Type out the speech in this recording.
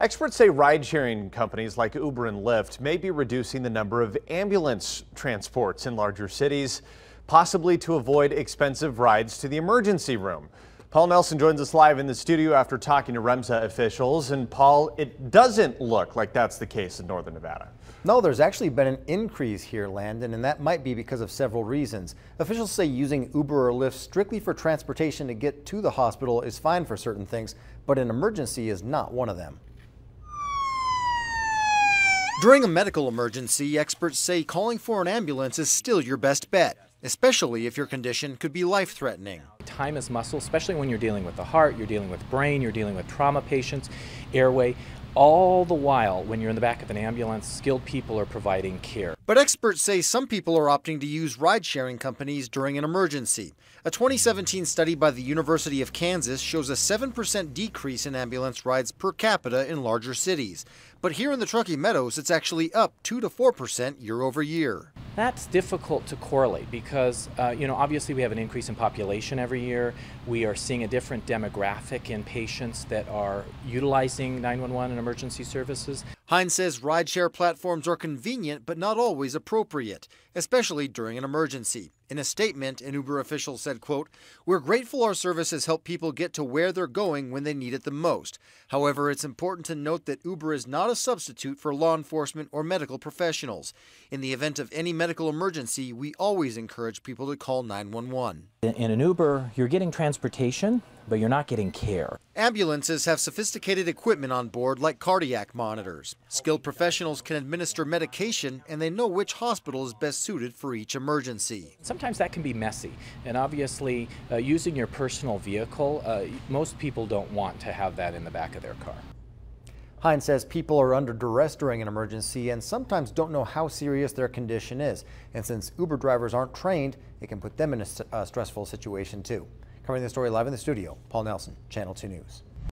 Experts say ride-sharing companies like Uber and Lyft may be reducing the number of ambulance transports in larger cities, possibly to avoid expensive rides to the emergency room. Paul Nelson joins us live in the studio after talking to REMSA officials. And Paul, it doesn't look like that's the case in northern Nevada. No, there's actually been an increase here, Landon, and that might be because of several reasons. Officials say using Uber or Lyft strictly for transportation to get to the hospital is fine for certain things, but an emergency is not one of them. During a medical emergency, experts say calling for an ambulance is still your best bet, especially if your condition could be life-threatening. Time is muscle, especially when you're dealing with the heart, you're dealing with brain, you're dealing with trauma patients, airway. All the while, when you're in the back of an ambulance, skilled people are providing care. But experts say some people are opting to use ride-sharing companies during an emergency. A 2017 study by the University of Kansas shows a 7% decrease in ambulance rides per capita in larger cities. But here in the Truckee Meadows, it's actually up 2 to 4% year over year. That's difficult to correlate because, obviously we have an increase in population every year. We are seeing a different demographic in patients that are utilizing 911 and emergency services. Hines says rideshare platforms are convenient but not always appropriate, especially during an emergency. In a statement, an Uber official said, quote, "We're grateful our service has helped people get to where they're going when they need it the most. However, it's important to note that Uber is not a substitute for law enforcement or medical professionals. In the event of any medical emergency, we always encourage people to call 911. In an Uber, you're getting transportation, but you're not getting care. Ambulances have sophisticated equipment on board like cardiac monitors. Skilled professionals can administer medication and they know which hospital is best suited for each emergency. Sometimes that can be messy, and obviously using your personal vehicle, most people don't want to have that in the back of their car. Hines says people are under duress during an emergency and sometimes don't know how serious their condition is. And since Uber drivers aren't trained, it can put them in a stressful situation too. Covering this story live in the studio, Paul Nelson, Channel 2 News.